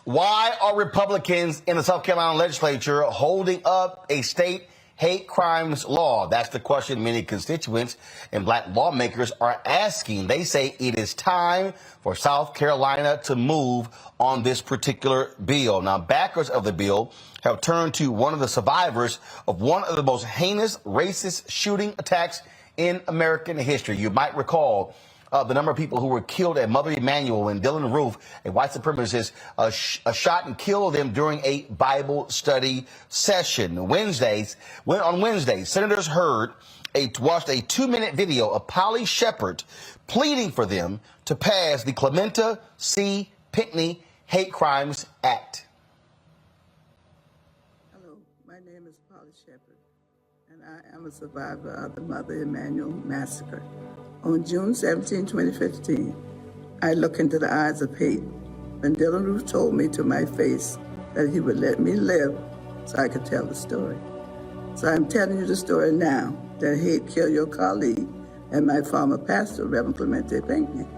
Why are Republicans in the South Carolina legislature holding up a state hate crimes law? That's the question many constituents and black lawmakers are asking. They say it is time for South Carolina to move on this particular bill. Now, backers of the bill have turned to one of the survivors of one of the most heinous racist shooting attacks in American history. You might recall the number of people who were killed at Mother Emanuel and Dylan Roof, a white supremacist, shot and killed them during a Bible study session. On Wednesday, senators watched a 2-minute video of Polly Sheppard pleading for them to pass the Clementa C. Pinckney Hate Crimes Act. Hello, my name is Polly Sheppard, and I am a survivor of the Mother Emanuel massacre. On June 17, 2015, I looked into the eyes of hate when Dylan Roof told me to my face that he would let me live so I could tell the story. So I'm telling you the story now that hate killed your colleague and my former pastor, Rev. Clementa Pinckney.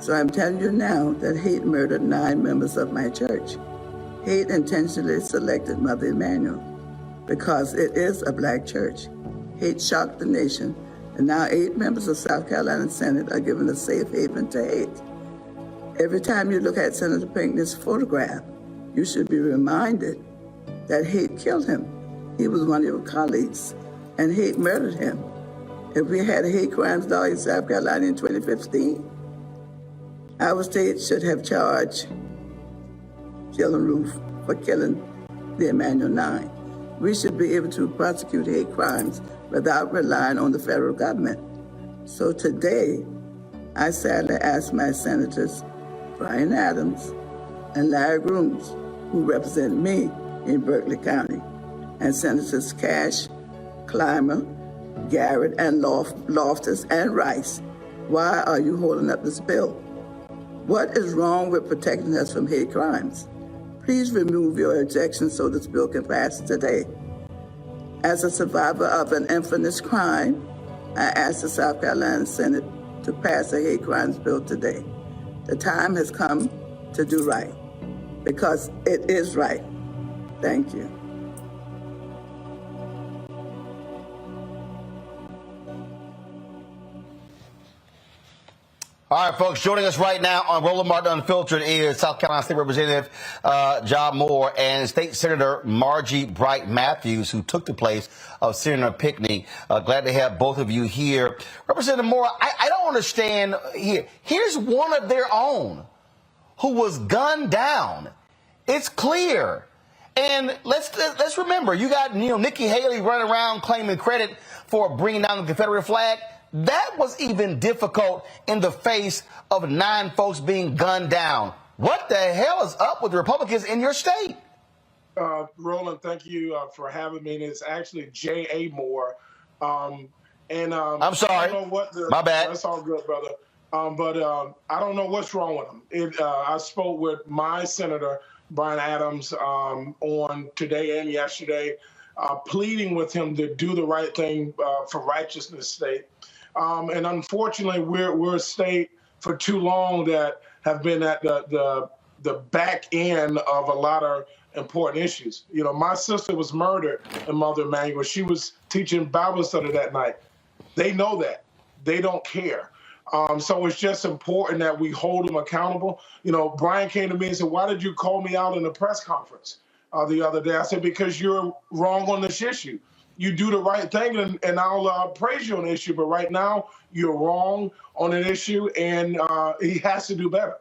So I'm telling you now that hate murdered 9 members of my church. Hate intentionally selected Mother Emanuel because it is a black church. Hate shocked the nation, and now 8 members of South Carolina Senate are given a safe haven to hate. Every time you look at Senator Pinckney's photograph, you should be reminded that hate killed him. He was one of your colleagues, and hate murdered him. If we had a hate crimes law in South Carolina in 2015, our state should have charged Dylan Roof for killing the Emanuel 9. We should be able to prosecute hate crimes without relying on the federal government. So today, I sadly ask my senators, Brian Adams and Larry Grooms, who represent me in Berkeley County, and Senators Cash, Clymer, Garrett, and Loftus, and Rice, why are you holding up this bill? What is wrong with protecting us from hate crimes? Please remove your objection so this bill can pass today. As a survivor of an infamous crime, I ask the South Carolina Senate to pass a hate crimes bill today. The time has come to do right, because it is right. Thank you. All right, folks, joining us right now on Roland Martin Unfiltered is South Carolina State Representative John Moore and State Senator Margie Bright Matthews, who took the place of Senator Pinckney. Glad to have both of you here. Representative Moore, I don't understand here. Here's one of their own who was gunned down. It's clear. And let's remember, you got Nikki Haley running around claiming credit for bringing down the Confederate flag. That was even difficult in the face of 9 folks being gunned down. What the hell is up with Republicans in your state? Roland, thank you for having me. And it's actually J.A. Moore. I'm sorry. I don't know what my bad. That's all good, brother. But I don't know what's wrong with him. I spoke with my Senator, Brian Adams, on today and yesterday, pleading with him to do the right thing for righteousness' sake. And unfortunately, we're a state for too long that have been at the back end of a lot of important issues. You know, my sister was murdered in Mother Emanuel. She was teaching Bible study that night. They know that. They don't care. So it's just important that we hold them accountable. You know, Brian came to me and said, "Why did you call me out in a press conference the other day?" I said, "Because you're wrong on this issue. You do the right thing, and I'll praise you on the issue. But right now, you're wrong on an issue, and he has to do better."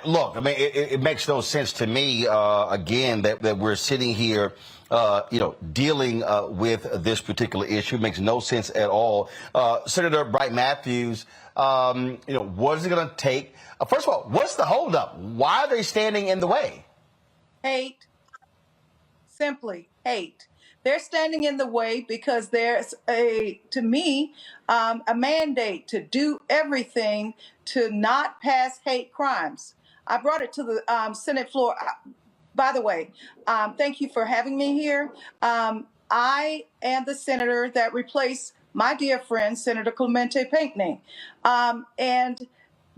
Look, I mean, it makes no sense to me, again, that we're sitting here, dealing with this particular issue. It makes no sense at all. Senator Bright Matthews, what is it going to take? First of all, what's the holdup? Why are they standing in the way? Hate. Simply hate. They're standing in the way because there's a mandate to do everything to not pass hate crimes. I brought it to the Senate floor. By the way, thank you for having me here. I am the senator that replaced my dear friend, Senator Clementa Pinckney. And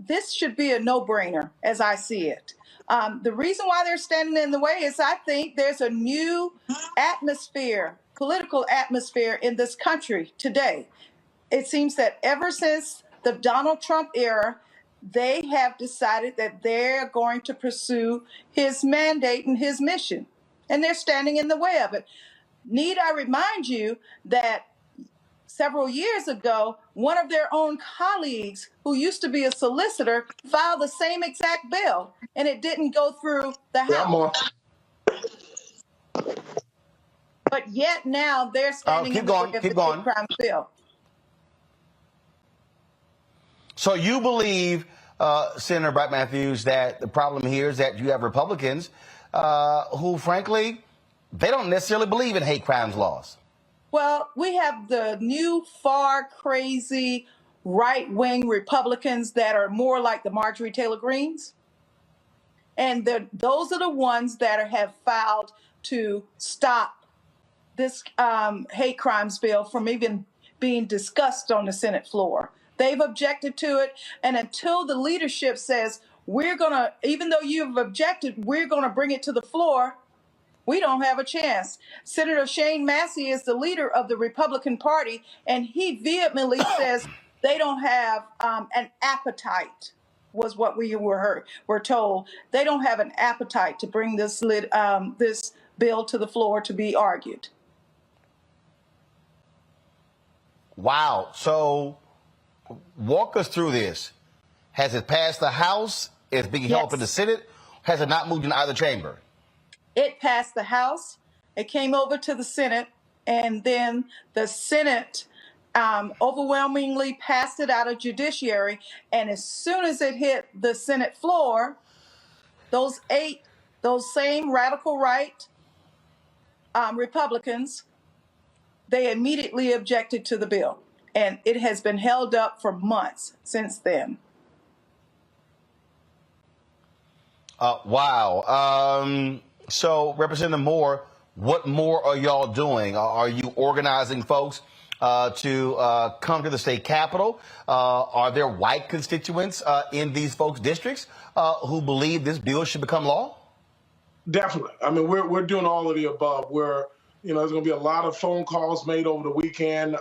this should be a no-brainer as I see it. The reason why they're standing in the way is I think there's a new atmosphere, political atmosphere in this country today. It seems that ever since the Donald Trump era, they have decided that they're going to pursue his mandate and his mission, and they're standing in the way of it. Need I remind you that several years ago, one of their own colleagues, who used to be a solicitor, filed the same exact bill, and it didn't go through the House. But yet now they're standing in the way of the hate crime bill. So you believe, Senator Bright Matthews, that the problem here is that you have Republicans who, frankly, they don't necessarily believe in hate crimes laws? Well, we have the new, far crazy right-wing Republicans that are more like the Marjorie Taylor Greens. And those are the ones that have filed to stop this hate crimes bill from even being discussed on the Senate floor. They've objected to it. And until the leadership says, we're going to, even though you've objected, we're going to bring it to the floor, we don't have a chance. Senator Shane Massey is the leader of the Republican Party, and he vehemently says they don't have an appetite, was what we were told. They don't have an appetite to bring this bill to the floor to be argued. Wow. So walk us through this. Has it passed the House? Is it being held up in the Senate? Has it not moved in either chamber? It passed the House. It came over to the Senate, and then the Senate overwhelmingly passed it out of judiciary. And as soon as it hit the Senate floor, those same radical right Republicans, they immediately objected to the bill. And it has been held up for months since then. Wow. So, Representative Moore, what more are y'all doing? Are you organizing folks to come to the state capitol? Are there white constituents in these folks' districts who believe this bill should become law? Definitely. I mean, we're doing all of the above. There's going to be a lot of phone calls made over the weekend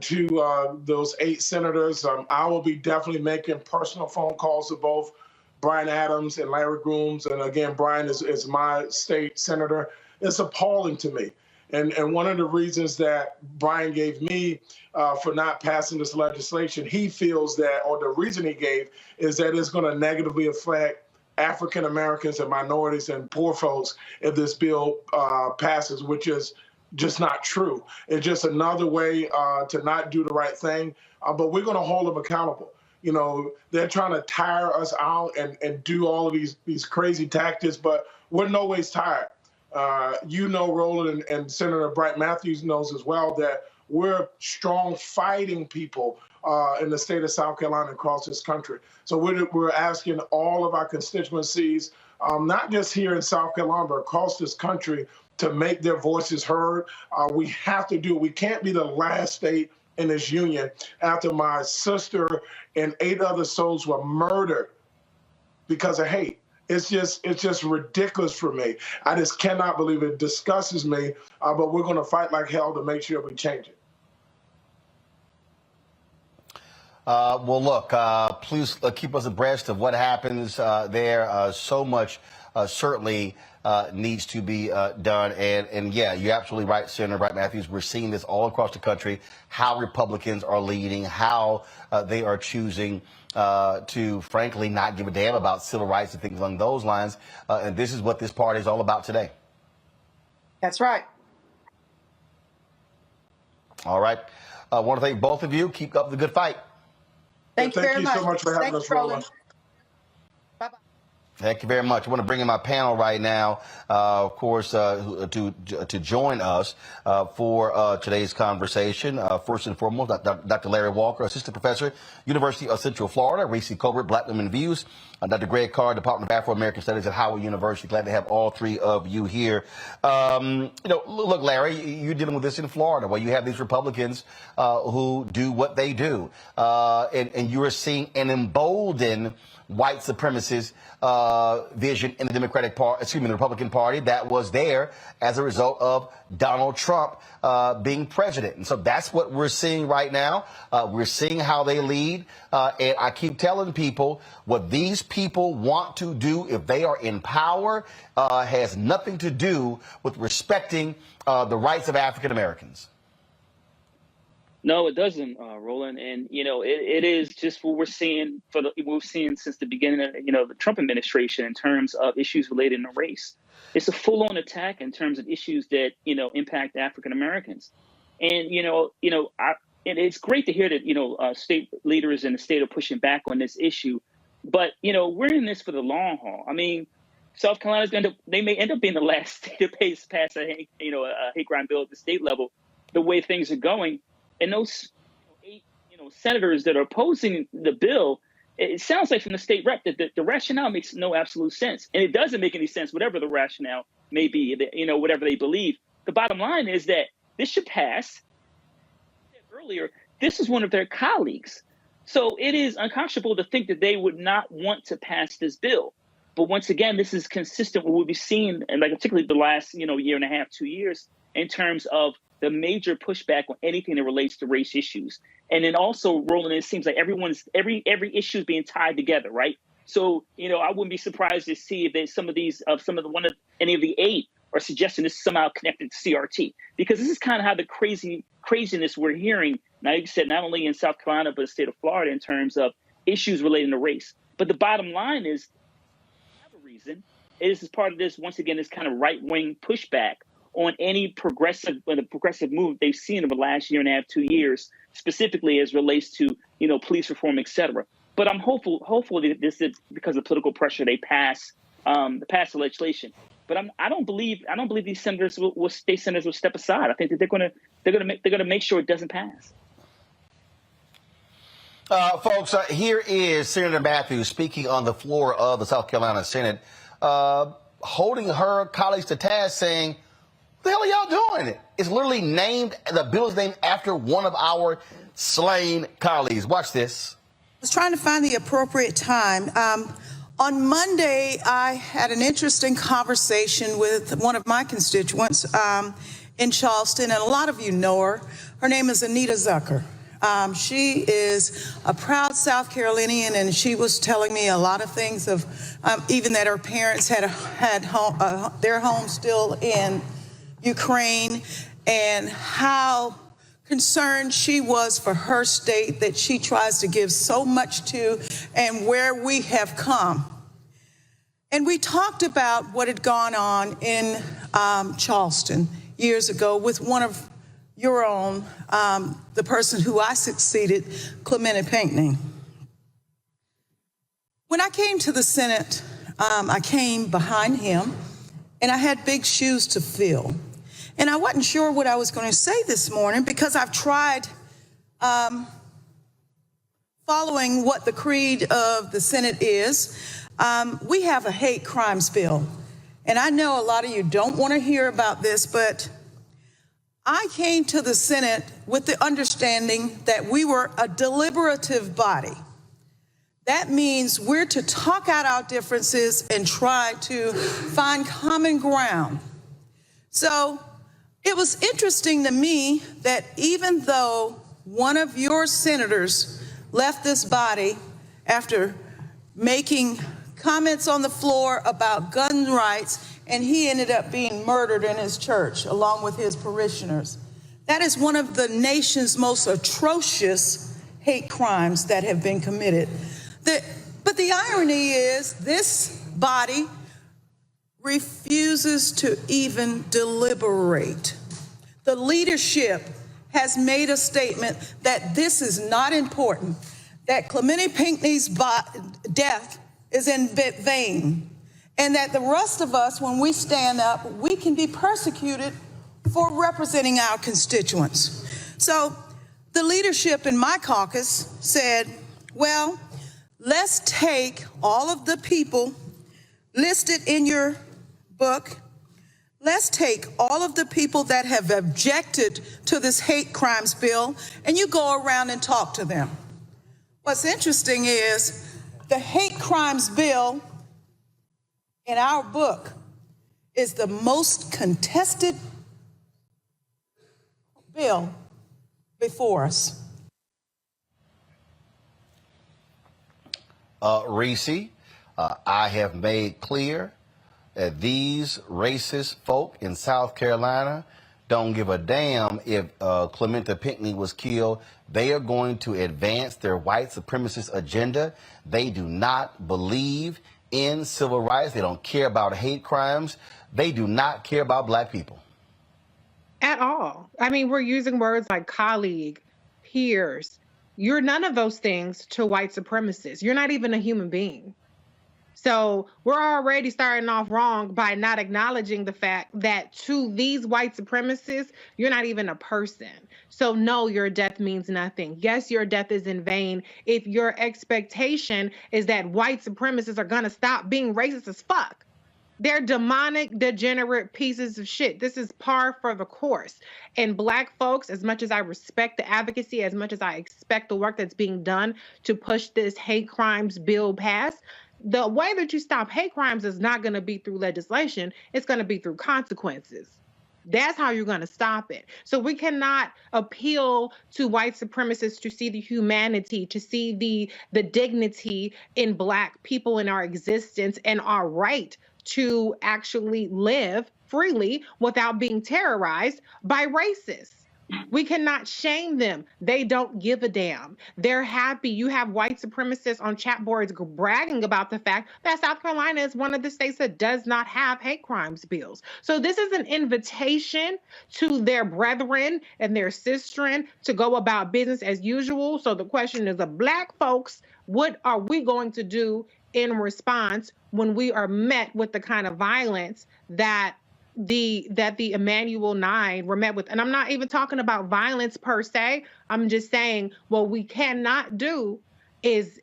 to those 8 senators. I will be definitely making personal phone calls to both Bryan Adams and Larry Grooms. And again, Bryan is my state senator. It's appalling to me. And one of the reasons that Bryan gave me for not passing this legislation, he feels that, or the reason he gave, is that it's going to negatively affect African Americans and minorities and poor folks if this bill passes, which is just not true. It's just another way to not do the right thing. But we're going to hold them accountable. They're trying to tire us out and do all of these crazy tactics, but we're no ways tired. Roland and Senator Bright Matthews knows as well that we're strong fighting people in the state of South Carolina and across this country. So we're asking all of our constituencies, not just here in South Carolina, but across this country, to make their voices heard. We have to do it. We can't be the last state in this union after my sister and 8 other souls were murdered because of hate. It's just ridiculous for me. I just cannot believe it. It disgusts me, but we're going to fight like hell to make sure we change it. Well, look, please keep us abreast of what happens there. So much certainly needs to be done. And yeah, you're absolutely right, Senator Bright Matthews. We're seeing this all across the country, how Republicans are leading, how they are choosing to, frankly, not give a damn about civil rights and things along those lines. And this is what this party is all about today. That's right. All right. I want to thank both of you. Keep up the good fight. Thank you very much. Thank you so much for having us, Roland. Bye-bye. Thank you very much. I want to bring in my panel right now, of course, to join us for today's conversation. First and foremost, Dr. Larry Walker, Assistant Professor, University of Central Florida, Reese Colbert, Black Women Views, Dr. Greg Carr, Department of Afro-American Studies at Howard University. Glad to have all three of you here. Look, Larry, you're dealing with this in Florida, where you have these Republicans who do what they do, and you are seeing an emboldened white supremacist vision in the the Republican Party that was there as a result of Donald Trump being president. And so that's what we're seeing right now. We're seeing how they lead. And I keep telling people what these people want to do if they are in power has nothing to do with respecting the rights of African Americans. No, it doesn't, Roland. And, it is just what we're seeing we've seen since the beginning of, the Trump administration in terms of issues related to race. It's a full on attack in terms of issues that, impact African Americans. And, it's great to hear that, state leaders in the state are pushing back on this issue. But, we're in this for the long haul. I mean, South Carolina's they may end up being the last state to pass a hate crime bill at the state level, the way things are going. And those 8, senators that are opposing the bill, it sounds like from the state rep that the rationale makes no absolute sense. And it doesn't make any sense, whatever the rationale may be, whatever they believe. The bottom line is that this should pass. Earlier, this is one of their colleagues. So it is unconscionable to think that they would not want to pass this bill. But once again, this is consistent with what we've seen, and particularly the last, year and a half, 2 years, in terms of the major pushback on anything that relates to race issues. And then also, Roland, it seems like every issue is being tied together, right? So, I wouldn't be surprised to see if there's any of the 8 are suggesting this is somehow connected to CRT, because this is kind of how the craziness we're hearing, now you said, not only in South Carolina, but the state of Florida in terms of issues relating to race. But the bottom line is, another reason, it is part of this, once again, this kind of right-wing pushback on any progressive move they've seen over the last year and a half, 2 years, specifically as relates to, police reform, et cetera. But I'm hopeful that this is because of political pressure they pass the legislation. But I don't believe these senators state senators will step aside. I think that they're going to make sure it doesn't pass. Folks, here is Senator Matthews speaking on the floor of the South Carolina Senate, holding her colleagues to task, saying, "What the hell are y'all doing? It's literally the bill is named after one of our slain colleagues." Watch this. I was trying to find the appropriate time. On Monday, I had an interesting conversation with one of my constituents in Charleston, and a lot of you know her. Her name is Anita Zucker. She is a proud South Carolinian, and she was telling me a lot of things of even that her parents had their home still in Ukraine, and how concerned she was for her state that she tries to give so much to, and where we have come. And we talked about what had gone on in Charleston years ago with one of your own, the person who I succeeded, Clementa Pinckney. When I came to the Senate, I came behind him, and I had big shoes to fill. And I wasn't sure what I was going to say this morning, because I've tried following what the creed of the Senate is. We have a hate crimes bill. And I know a lot of you don't want to hear about this, but I came to the Senate with the understanding that we were a deliberative body. That means we're to talk out our differences and try to find common ground. So it was interesting to me that even though one of your senators left this body after making comments on the floor about gun rights, and he ended up being murdered in his church along with his parishioners. That is one of the nation's most atrocious hate crimes that have been committed. But the irony is this body refuses to even deliberate. The leadership has made a statement that this is not important, that Clementa Pinckney's death is in vain, and that the rest of us, when we stand up, we can be persecuted for representing our constituents. So the leadership in my caucus said, well, let's take all of the people listed in your book. Let's take all of the people that have objected to this hate crimes bill, and you go around and talk to them. What's interesting is the hate crimes bill in our book is the most contested bill before us. Reese, I have made clear that these racist folk in South Carolina don't give a damn if Clementa Pinckney was killed. They are going to advance their white supremacist agenda. They do not believe in civil rights. They don't care about hate crimes. They do not care about black people. At all. I mean, we're using words like colleague, peers. You're none of those things to white supremacists. You're not even a human being. So we're already starting off wrong by not acknowledging the fact that to these white supremacists, you're not even a person. So no, your death means nothing. Yes, your death is in vain if your expectation is that white supremacists are going to stop being racist as fuck. They're demonic, degenerate pieces of shit. This is par for the course. And black folks, as much as I respect the advocacy, as much as I expect the work that's being done to push this hate crimes bill past, the way that you stop hate crimes is not going to be through legislation. It's going to be through consequences. That's how you're going to stop it. So we cannot appeal to white supremacists to see the humanity, to see the dignity in black people in our existence and our right to actually live freely without being terrorized by racists. We cannot shame them. They don't give a damn. They're happy. You have white supremacists on chat boards bragging about the fact that South Carolina is one of the states that does not have hate crimes bills. So this is an invitation to their brethren and their sistren to go about business as usual. So the question is, black folks, what are we going to do in response when we are met with the kind of violence that the Emanuel 9 were met with? And I'm not even talking about violence per se. I'm just saying what we cannot do is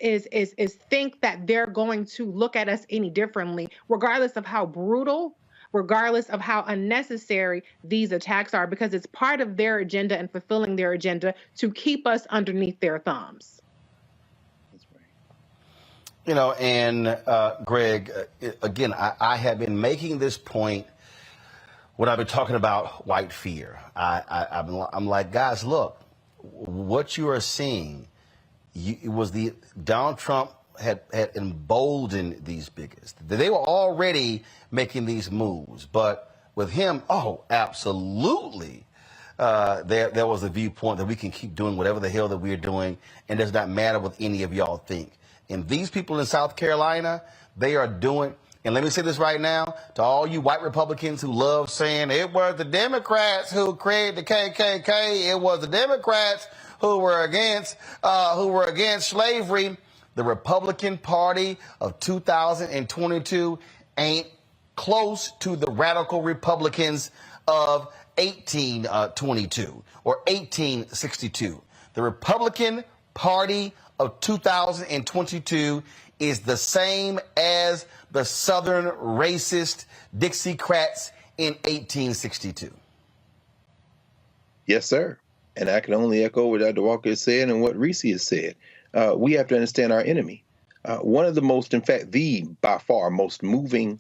think that they're going to look at us any differently, regardless of how brutal, regardless of how unnecessary these attacks are, because it's part of their agenda and fulfilling their agenda to keep us underneath their thumbs. You know, and Greg, again, I have been making this point when I've been talking about white fear. I'm like, guys, look, what you are seeing, it was Donald Trump had emboldened these bigots. They were already making these moves, but with him, oh, absolutely. There was a viewpoint that we can keep doing whatever the hell that we're doing, and it does not matter what any of y'all think. And these people in South Carolina, they are doing, and let me say this right now, to all you white Republicans who love saying it was the Democrats who created the KKK, it was the Democrats who were against slavery. The Republican Party of 2022 ain't close to the radical Republicans of 1822 or 1862. The Republican Party of 2022 is the same as the Southern racist Dixiecrats in 1862. Yes, sir. And I can only echo what Dr. Walker has said and what Reese has said. We have to understand our enemy. One of the most, in fact, the by far most moving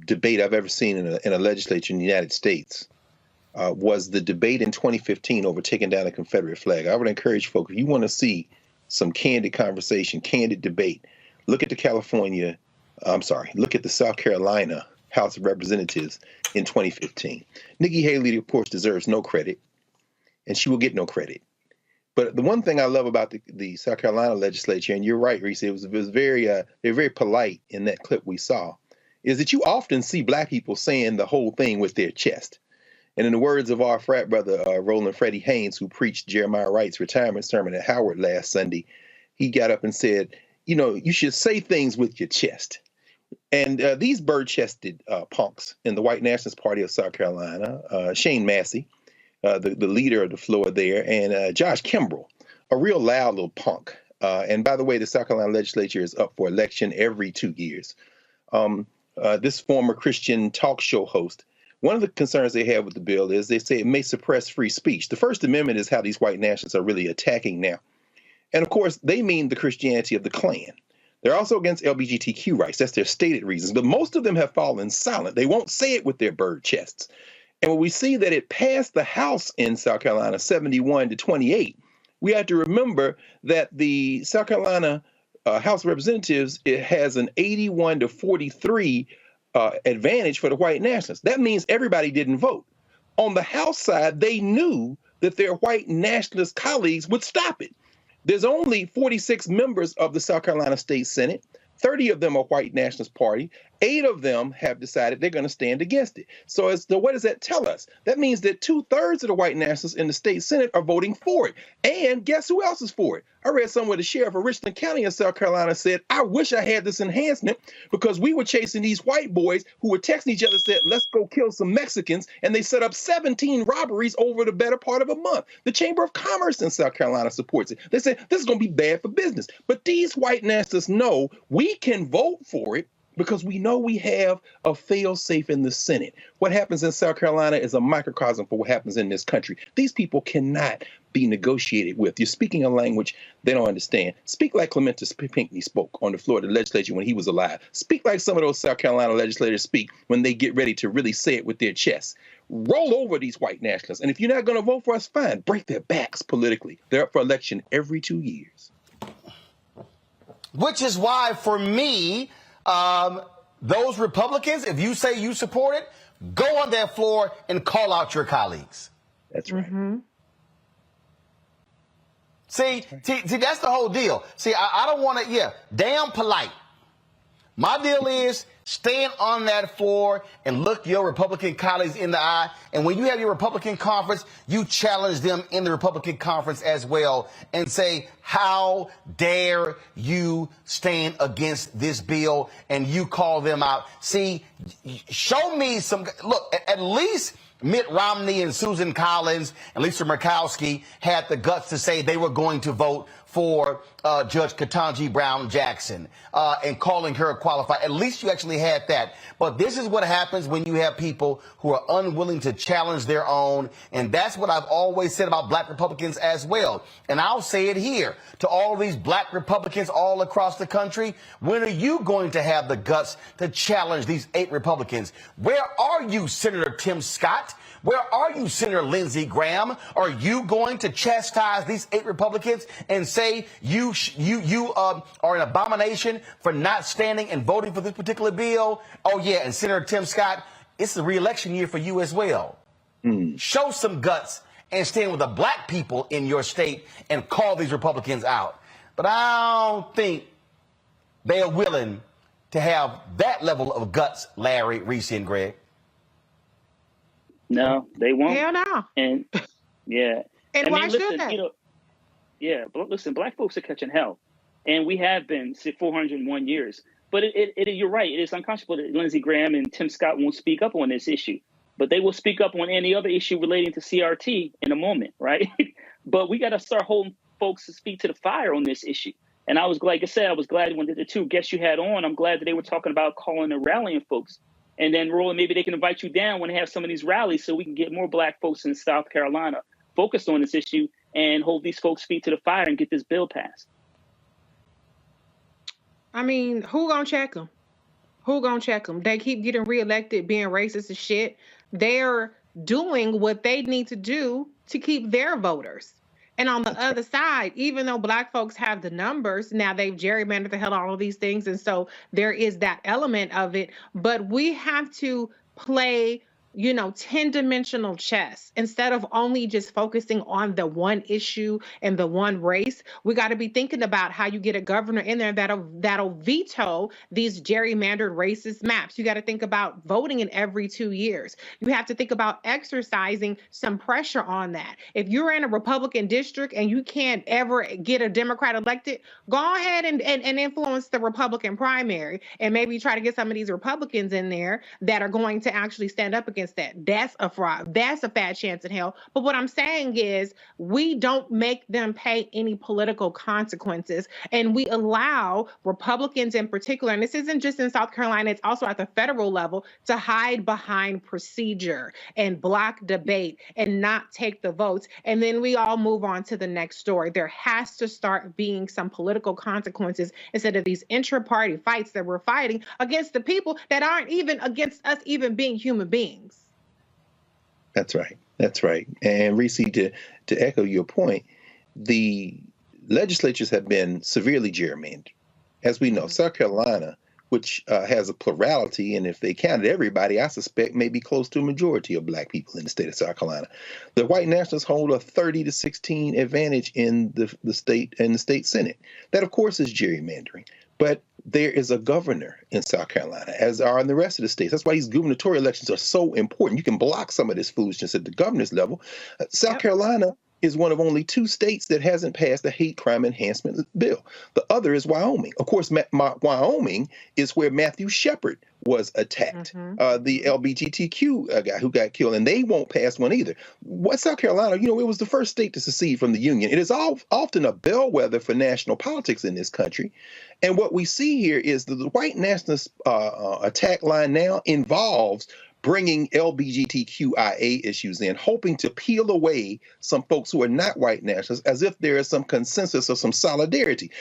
debate I've ever seen in a legislature in the United States was the debate in 2015 over taking down a Confederate flag. I would encourage folks, if you want to see some candid conversation, candid debate, look at the South Carolina House of Representatives in 2015. Nikki Haley, of course, deserves no credit, and she will get no credit. But the one thing I love about the South Carolina legislature, and you're right, Reese, it was very very polite in that clip we saw, is that you often see black people saying the whole thing with their chest. And in the words of our frat brother, Roland Freddie Haynes, who preached Jeremiah Wright's retirement sermon at Howard last Sunday, he got up and said, you should say things with your chest. And these bird-chested punks in the White Nationalist Party of South Carolina, Shane Massey, the leader of the floor there, and Josh Kimbrell, a real loud little punk. And by the way, the South Carolina legislature is up for election every 2 years. This former Christian talk show host, one of the concerns they have with the bill is they say it may suppress free speech. The First Amendment is how these white nationalists are really attacking now. And of course, they mean the Christianity of the Klan. They're also against LGBTQ rights. That's their stated reasons. But most of them have fallen silent. They won't say it with their bird chests. And when we see that it passed the House in South Carolina 71-28, we have to remember that the South Carolina House of Representatives, it has an 81-43 advantage for the white nationalists. That means everybody didn't vote. On the House side, they knew that their white nationalist colleagues would stop it. There's only 46 members of the South Carolina State Senate. 30 of them are white nationalist party. 8 of them have decided they're going to stand against it. So what does that tell us? That means that 2/3 of the white nationalists in the state Senate are voting for it. And guess who else is for it? I read somewhere the sheriff of Richland County in South Carolina said, I wish I had this enhancement because we were chasing these white boys who were texting each other, said, let's go kill some Mexicans. And they set up 17 robberies over the better part of a month. The Chamber of Commerce in South Carolina supports it. They say this is going to be bad for business. But these white nationalists know we can vote for it because we know we have a fail-safe in the Senate. What happens in South Carolina is a microcosm for what happens in this country. These people cannot be negotiated with. You're speaking a language they don't understand. Speak like Clementa Pinckney spoke on the floor of the legislature when he was alive. Speak like some of those South Carolina legislators speak when they get ready to really say it with their chests. Roll over these white nationalists. And if you're not going to vote for us, fine. Break their backs politically. They're up for election every 2 years. Which is why, for me, those Republicans, if you say you support it, go on that floor and call out your colleagues. That's right. Mm-hmm. See, that's the whole deal. See, I don't want to, damn polite. My deal is stand on that floor and look your Republican colleagues in the eye. And when you have your Republican conference, you challenge them in the Republican conference as well and say, how dare you stand against this bill? And you call them out. See, show me some, look, at least Mitt Romney and Susan Collins and Lisa Murkowski had the guts to say they were going to vote for Judge Ketanji Brown Jackson and calling her qualified. At least you actually had that. But this is what happens when you have people who are unwilling to challenge their own. And that's what I've always said about black Republicans as well. And I'll say it here to all these black Republicans all across the country. When are you going to have the guts to challenge these 8 Republicans? Where are you, Senator Tim Scott? Where are you, Senator Lindsey Graham? Are you going to chastise these 8 Republicans and say you are an abomination for not standing and voting for this particular bill? Oh, yeah, and Senator Tim Scott, it's the re-election year for you as well. Show some guts and stand with the black people in your state and call these Republicans out. But I don't think they are willing to have that level of guts, Larry, Reese, and Greg. No, they won't. Hell no. And yeah. And why should they? But listen, black folks are catching hell. And we have been 401 years. But you're right. It is unconscionable that Lindsey Graham and Tim Scott won't speak up on this issue. But they will speak up on any other issue relating to CRT in a moment, right? But we got to start holding folks' feet to the fire on this issue. And I was, like I said, I was glad when the 2 guests you had on, I'm glad that they were talking about calling and rallying folks. And then, Roland, maybe they can invite you down when they have some of these rallies so we can get more black folks in South Carolina focused on this issue and hold these folks' feet to the fire and get this bill passed. I mean, who gonna check them? Who gonna check them? They keep getting reelected, being racist as shit. They're doing what they need to do to keep their voters. And on the other side, even though black folks have the numbers, now they've gerrymandered the hell out of all of these things. And so there is that element of it. But we have to play 10-dimensional chess. Instead of only just focusing on the one issue and the one race, we got to be thinking about how you get a governor in there that'll veto these gerrymandered racist maps. You got to think about voting in every 2 years. You have to think about exercising some pressure on that. If you're in a Republican district and you can't ever get a Democrat elected, go ahead and influence the Republican primary and maybe try to get some of these Republicans in there that are going to actually stand up against that. That's a fraud. That's a fat chance in hell. But what I'm saying is we don't make them pay any political consequences. And we allow Republicans in particular, and this isn't just in South Carolina, it's also at the federal level, to hide behind procedure and block debate and not take the votes. And then we all move on to the next story. There has to start being some political consequences instead of these intra-party fights that we're fighting against the people that aren't even against us even being human beings. That's right. That's right. And Reese, to echo your point, the legislatures have been severely gerrymandered. As we know, South Carolina, which has a plurality, and if they counted everybody, I suspect maybe close to a majority of black people in the state of South Carolina. The white nationalists hold a 30-16 advantage in the state Senate. That, of course, is gerrymandering. But there is a governor in South Carolina, as are in the rest of the states. That's why these gubernatorial elections are so important. You can block some of this foolishness at the governor's level. South Carolina is one of only 2 states that hasn't passed the hate crime enhancement bill. The other is Wyoming. Of course, Wyoming is where Matthew Sheppard was attacked, the LGBTQ guy who got killed, and they won't pass one either. What South Carolina, it was the first state to secede from the Union. It is often a bellwether for national politics in this country. And what we see here is that the white nationalist attack line now involves bringing LGBTQIA issues in, hoping to peel away some folks who are not white nationalists as if there is some consensus or some solidarity.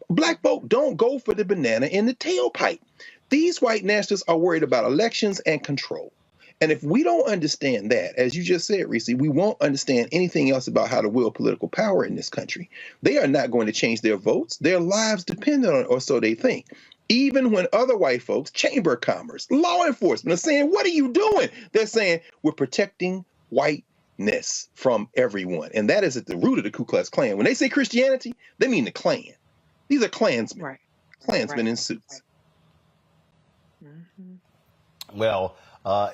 Black folk don't go for the banana in the tailpipe. These white nationalists are worried about elections and control. And if we don't understand that, as you just said, Reese, we won't understand anything else about how to wield political power in this country. They are not going to change their votes. Their lives depend on it, or so they think. Even when other white folks, Chamber of Commerce, law enforcement are saying, what are you doing? They're saying, we're protecting whiteness from everyone. And that is at the root of the Ku Klux Klan. When they say Christianity, they mean the Klan. These are Klansmen, Right. Klansmen in suits. Well,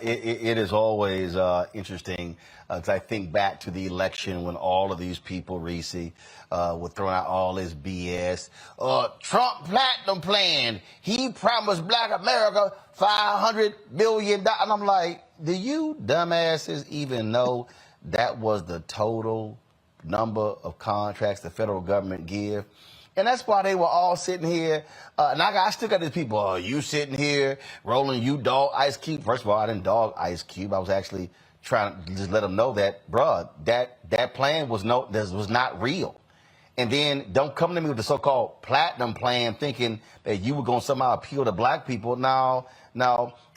it is always interesting as I think back to the election when all of these people, Reese, were throwing out all this BS. Trump Platinum Plan, he promised Black America $500 billion. And I'm like, do you dumbasses even know that was the total number of contracts the federal government give? And that's why they were all sitting here. And I still got these people, you sitting here, Roland, you dog Ice Cube. First of all, I didn't dog Ice Cube. I was actually trying to just let them know that, bruh, that plan was not real. And then don't come to me with the so-called platinum plan thinking that you were going to somehow appeal to black people. Now,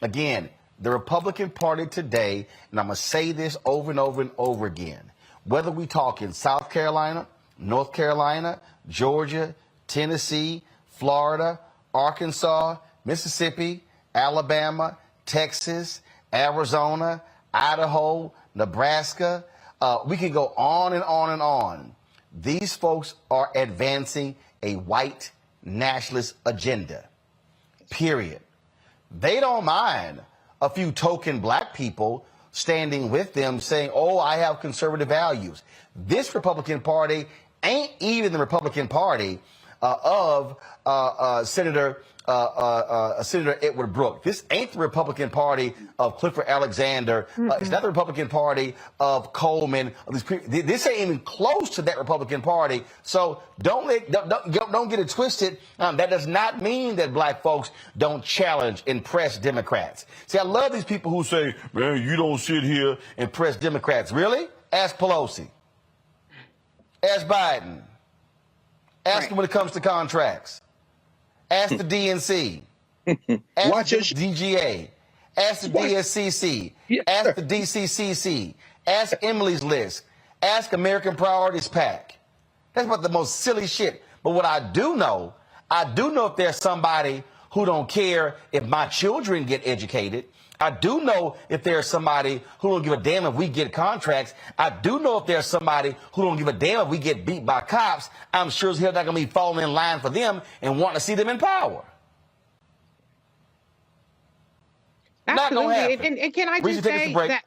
again, the Republican Party today, and I'm going to say this over and over and over again, whether we talk in South Carolina, North Carolina, Georgia, Tennessee, Florida, Arkansas, Mississippi, Alabama, Texas, Arizona, Idaho, Nebraska. We can go on and on and on. These folks are advancing a white nationalist agenda, period. They don't mind a few token black people standing with them saying, oh, I have conservative values. This Republican Party ain't even the Republican Party of Senator Edward Brooke. This ain't the Republican Party of Clifford Alexander. It's not the Republican Party of Coleman. This ain't even close to that Republican Party. So don't get it twisted. That does not mean that black folks don't challenge and press Democrats. See, I love these people who say, man, you don't sit here and press Democrats. Really? Ask Pelosi. Ask Biden. Ask them when it comes to contracts. Ask the DNC. Ask the DGA. Ask the DSCC. Ask the DCCC. Ask Emily's List. Ask American Priorities PAC. That's about the most silly shit. But what I do know if there's somebody who don't care if my children get educated. I do know if there's somebody who don't give a damn if we get contracts. I do know if there's somebody who don't give a damn if we get beat by cops. I'm sure as hell not going to be falling in line for them and wanting to see them in power. Not going to happen. And can I just say that?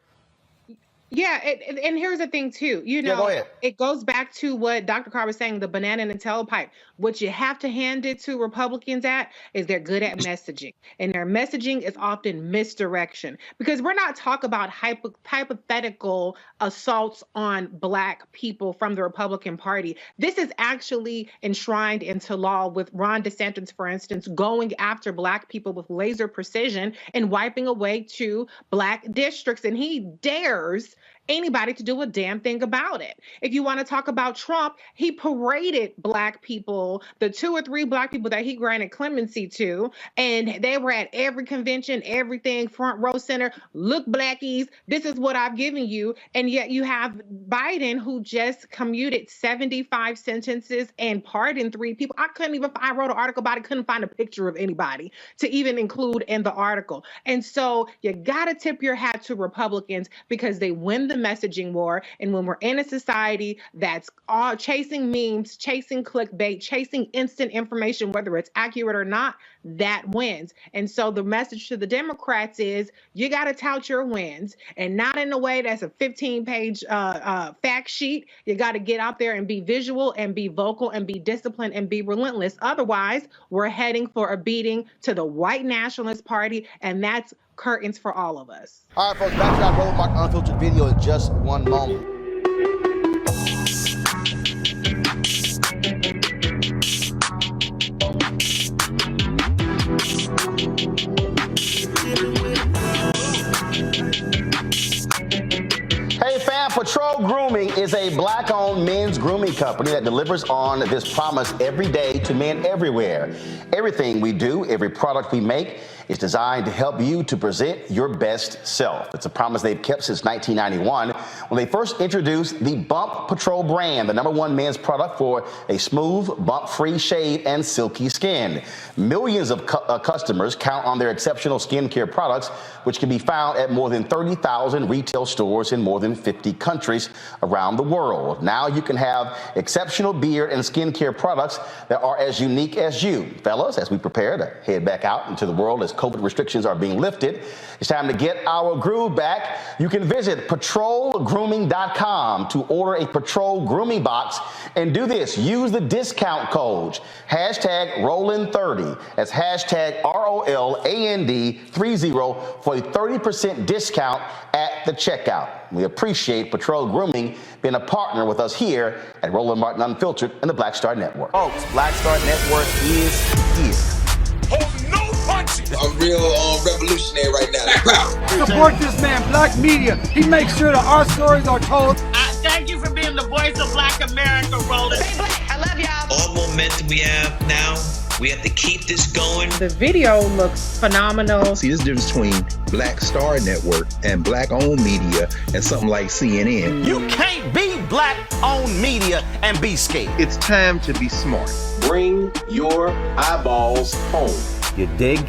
Yeah, and here's the thing too. You know, it goes back to what Dr. Carr was saying, the banana and tailpipe. What you have to hand it to Republicans is they're good at messaging, and their messaging is often misdirection, because we're not talking about hypothetical assaults on Black people from the Republican Party. This is actually enshrined into law, with Ron DeSantis, for instance, going after Black people with laser precision and wiping away 2 Black districts, and he dares anybody to do a damn thing about it. If you want to talk about Trump, he paraded Black people, the 2 or 3 Black people that he granted clemency to, and they were at every convention, everything, front row center. Look, Blackies, this is what I've given you. And yet you have Biden, who just commuted 75 sentences and pardoned 3 people. I wrote an article about it, couldn't find a picture of anybody to even include in the article. And so you got to tip your hat to Republicans, because they win the messaging war. And when we're in a society that's all chasing memes, chasing clickbait, chasing instant information, whether it's accurate or not, that wins. And so the message to the Democrats is, you got to tout your wins, and not in a way that's a 15-page fact sheet. You got to get out there and be visual and be vocal and be disciplined and be relentless. Otherwise, we're heading for a beating to the white nationalist party, and that's curtains for all of us. All right, folks, back to that Roland Martin Unfiltered video in just one moment. Hey fam, Patrol Grooming is a Black-owned men's grooming company that delivers on this promise every day to men everywhere. Everything we do, every product we make, is designed to help you to present your best self. It's a promise they've kept since 1991, when they first introduced the Bump Patrol brand, the #1 men's product for a smooth, bump-free shave and silky skin. Millions of customers count on their exceptional skincare products, which can be found at more than 30,000 retail stores in more than 50 countries around the world. Now you can have exceptional beard and skincare products that are as unique as you. Fellas, as we prepare to head back out into the world as COVID restrictions are being lifted, it's time to get our groove back. You can visit patrolgrooming.com to order a Patrol Grooming box, and do this. Use the discount code #Roland30. That's #ROLAND30 for a 30% discount at the checkout. We appreciate Patrol Grooming being a partner with us here at Roland Martin Unfiltered and the Black Star Network. Folks, Black Star Network is here. I'm real revolutionary right now. Support this man, Black Media. He makes sure that our stories are told. Thank you for being the voice of Black America, Roland. Stay Black. I love y'all. All momentum we have now, we have to keep this going. The video looks phenomenal. See, this difference between Black Star Network and Black-owned media and something like CNN. You can't be Black-owned media and be scared. It's time to be smart. Bring your eyeballs home. You dig?